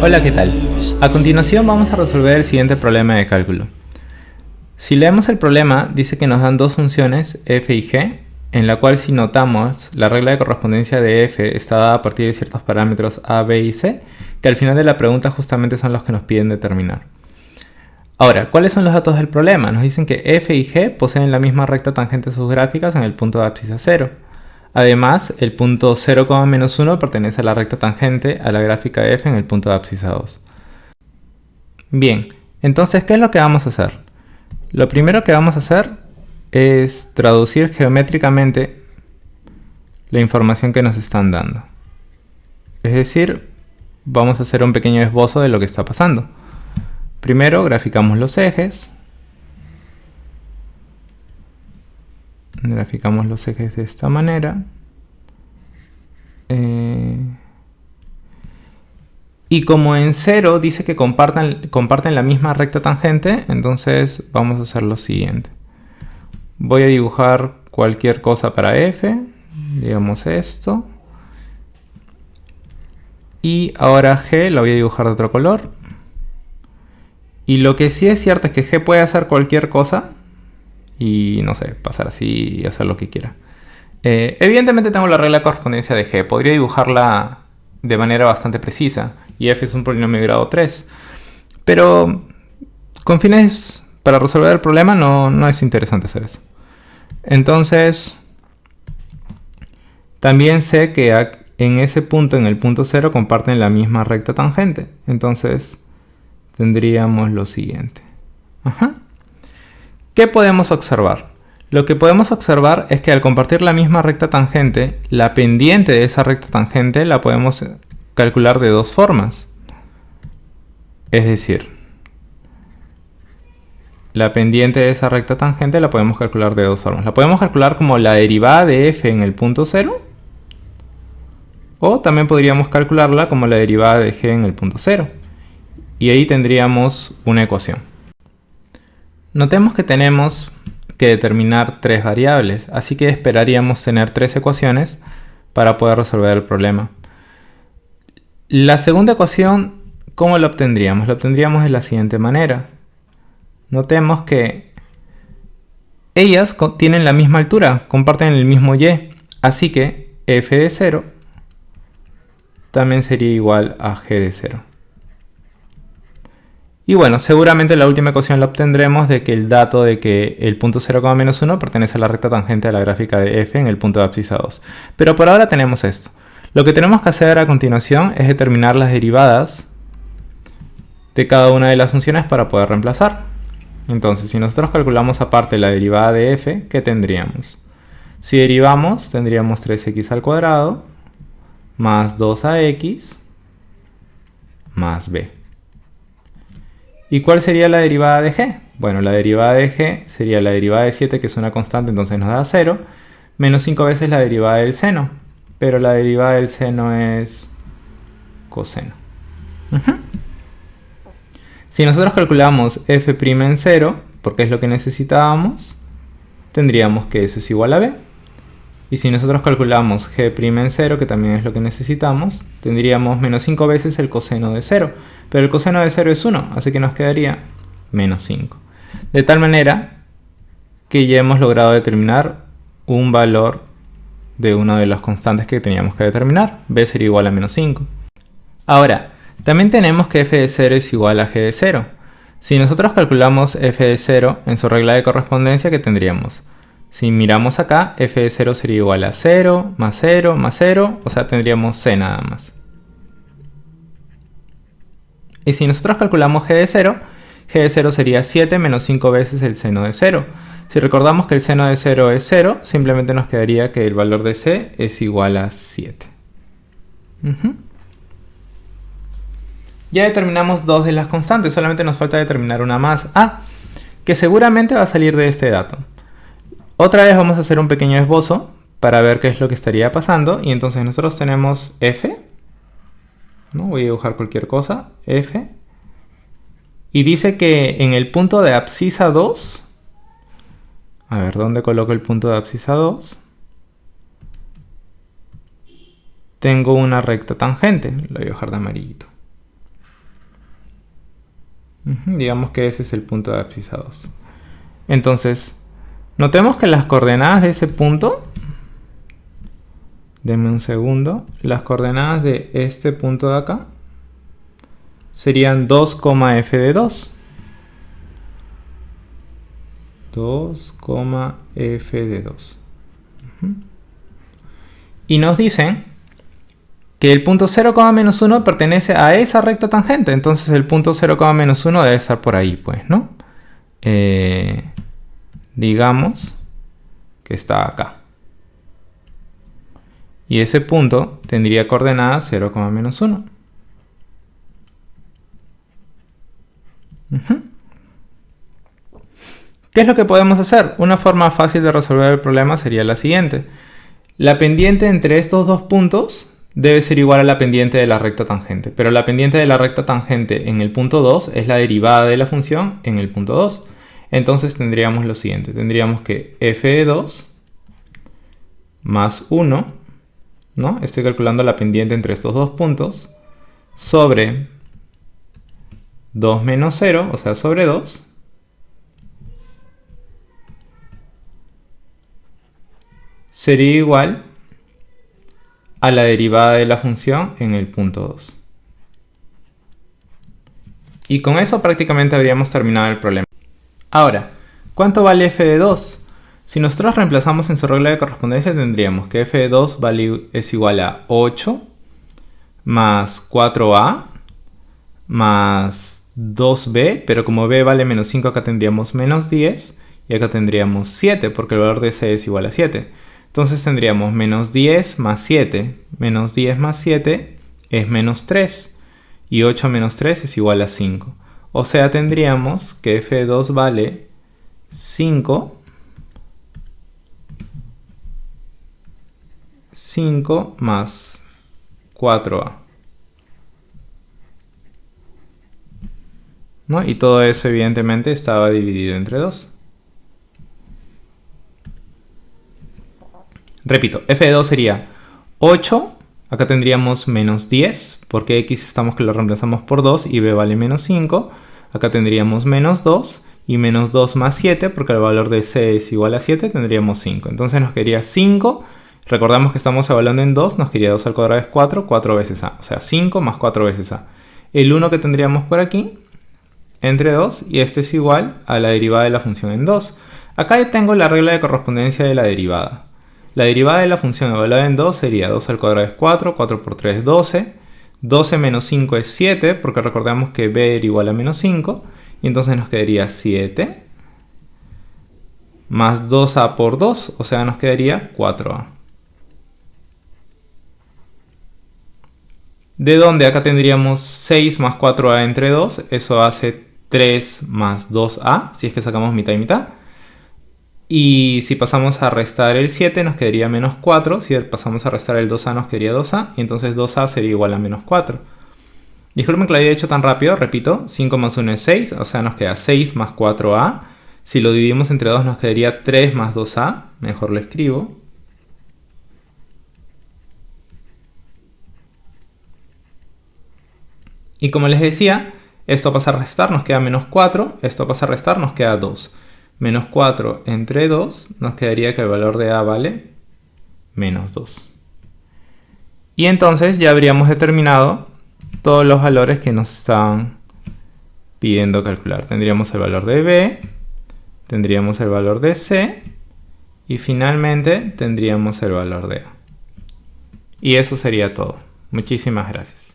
Hola, ¿qué tal? A continuación vamos a resolver el siguiente problema de cálculo. Si leemos el problema, dice que nos dan dos funciones f y g, en la cual si notamos la regla de correspondencia de f está dada a partir de ciertos parámetros a, b y c, que al final de la pregunta justamente son los que nos piden determinar. Ahora, ¿cuáles son los datos del problema? Nos dicen que f y g poseen la misma recta tangente a sus gráficas en el punto de abscisa 0. Además, el punto 0,-1 pertenece a la recta tangente a la gráfica de f en el punto de abscisa 2. Bien, entonces, ¿qué es lo que vamos a hacer? Lo primero que vamos a hacer es traducir geométricamente la información que nos están dando. Es decir, vamos a hacer un pequeño esbozo de lo que está pasando. Primero, graficamos los ejes. Graficamos los ejes de esta manera. Y como en 0 dice que comparten la misma recta tangente, entonces vamos a hacer lo siguiente. Voy a dibujar cualquier cosa para f, digamos esto. Y ahora g la voy a dibujar de otro color. Y lo que sí es cierto es que g puede hacer cualquier cosa. Y no sé, pasar así y hacer lo que quiera. Evidentemente tengo la regla de correspondencia de g. Podría dibujarla de manera bastante precisa. Y f es un polinomio de grado 3. Pero con fines para resolver el problema no es interesante hacer eso. Entonces, también sé que en ese punto, en el punto 0, comparten la misma recta tangente. Entonces, tendríamos lo siguiente. ¿Qué podemos observar? Lo que podemos observar es que al compartir la misma recta tangente, la pendiente de esa recta tangente la podemos calcular de dos formas. Es decir, la pendiente de esa recta tangente la podemos calcular de dos formas. La podemos calcular como la derivada de f en el punto 0. O también podríamos calcularla como la derivada de g en el punto 0. Y ahí tendríamos una ecuación. Notemos que tenemos que determinar tres variables, así que esperaríamos tener tres ecuaciones para poder resolver el problema. La segunda ecuación, ¿cómo la obtendríamos? La obtendríamos de la siguiente manera. Notemos que ellas tienen la misma altura, comparten el mismo y, así que f de 0 también sería igual a g de 0. Y bueno, seguramente la última ecuación la obtendremos de que el dato de que el punto 0,-1 pertenece a la recta tangente a la gráfica de f en el punto de abscisa 2. Pero por ahora tenemos esto. Lo que tenemos que hacer a continuación es determinar las derivadas de cada una de las funciones para poder reemplazar. Entonces, si nosotros calculamos aparte la derivada de f, ¿qué tendríamos? Si derivamos, tendríamos 3x al cuadrado más 2ax más b. ¿Y cuál sería la derivada de g? Bueno, la derivada de g sería la derivada de 7, que es una constante, entonces nos da 0, menos 5 veces la derivada del seno. Pero la derivada del seno es coseno. Si nosotros calculamos f' en 0, porque es lo que necesitábamos, tendríamos que eso es igual a b. Y si nosotros calculamos g' en 0, que también es lo que necesitamos, tendríamos menos 5 veces el coseno de 0. Pero el coseno de 0 es 1, así que nos quedaría menos 5. De tal manera que ya hemos logrado determinar un valor de una de las constantes que teníamos que determinar. B sería igual a menos 5. Ahora, también tenemos que f de 0 es igual a g de 0. Si nosotros calculamos f de 0 en su regla de correspondencia, ¿qué tendríamos? Si miramos acá, f de 0 sería igual a 0, más 0, más 0, o sea, tendríamos c nada más. Y si nosotros calculamos g de 0 sería 7 menos 5 veces el seno de 0. Si recordamos que el seno de 0 es 0, simplemente nos quedaría que el valor de c es igual a 7. Ya determinamos dos de las constantes, solamente nos falta determinar una más. Que seguramente va a salir de este dato. Otra vez vamos a hacer un pequeño esbozo para ver qué es lo que estaría pasando. Y entonces nosotros tenemos f. ¿No? Voy a dibujar cualquier cosa. F. Y dice que en el punto de abscisa 2. A ver, ¿dónde coloco el punto de abscisa 2? Tengo una recta tangente. Lo voy a dejar de amarillito. Digamos que ese es el punto de abscisa 2. Entonces, notemos que las coordenadas de ese punto, denme un segundo, las coordenadas de este punto de acá serían 2, f de 2. 2, f de 2. Y nos dicen que el punto 0, -1 pertenece a esa recta tangente. Entonces el punto 0, -1 debe estar por ahí, pues, ¿no? Digamos que está acá. Y ese punto tendría coordenadas 0, -1. ¿Qué es lo que podemos hacer? Una forma fácil de resolver el problema sería la siguiente. La pendiente entre estos dos puntos debe ser igual a la pendiente de la recta tangente. Pero la pendiente de la recta tangente en el punto 2 es la derivada de la función en el punto 2. Entonces tendríamos lo siguiente. Tendríamos que f de 2 más 1, ¿no? Estoy calculando la pendiente entre estos dos puntos, sobre 2 menos 0, o sea, sobre 2, sería igual a la derivada de la función en el punto 2. Y con eso prácticamente habríamos terminado el problema. Ahora, ¿cuánto vale f de 2? Si nosotros reemplazamos en su regla de correspondencia, tendríamos que f de 2 es igual a 8 más 4a más 2b, pero como b vale menos 5, acá tendríamos menos 10 y acá tendríamos 7, porque el valor de c es igual a 7. Entonces tendríamos menos 10 más 7. Menos 10 más 7 es menos 3. Y 8 menos 3 es igual a 5. O sea, tendríamos que f de 2 vale 5. 5 más 4a. ¿No? Y todo eso evidentemente estaba dividido entre 2. Repito, f de 2 sería 8, acá tendríamos menos 10, porque x estamos que lo reemplazamos por 2 y b vale menos 5. Acá tendríamos menos 2 y menos 2 más 7, porque el valor de c es igual a 7, tendríamos 5. Entonces nos quedaría 5, recordamos que estamos evaluando en 2, nos quedaría 2 al cuadrado es 4, 4 veces a, o sea 5 más 4 veces a. El 1 que tendríamos por aquí, entre 2, y este es igual a la derivada de la función en 2. Acá tengo la regla de correspondencia de la derivada. La derivada de la función evaluada en 2 sería 2 al cuadrado es 4, 4 por 3 es 12, 12 menos 5 es 7, porque recordamos que b era igual a menos 5, y entonces nos quedaría 7, más 2a por 2, o sea, nos quedaría 4a. ¿De dónde? Acá tendríamos 6 más 4a entre 2, eso hace 3 más 2a, si es que sacamos mitad y mitad. Y si pasamos a restar el 7 nos quedaría menos 4, si pasamos a restar el 2a nos quedaría 2a, y entonces 2a sería igual a menos 4. Disculpen que lo haya hecho tan rápido, repito, 5 más 1 es 6, o sea nos queda 6 más 4a. Si lo dividimos entre 2 nos quedaría 3 más 2a, mejor lo escribo. Y como les decía, esto pasa a restar, nos queda menos 4, esto pasa a restar, nos queda 2. Menos 4 entre 2 nos quedaría que el valor de a vale menos 2. Y entonces ya habríamos determinado todos los valores que nos están pidiendo calcular. Tendríamos el valor de b, tendríamos el valor de c y finalmente tendríamos el valor de a. Y eso sería todo. Muchísimas gracias.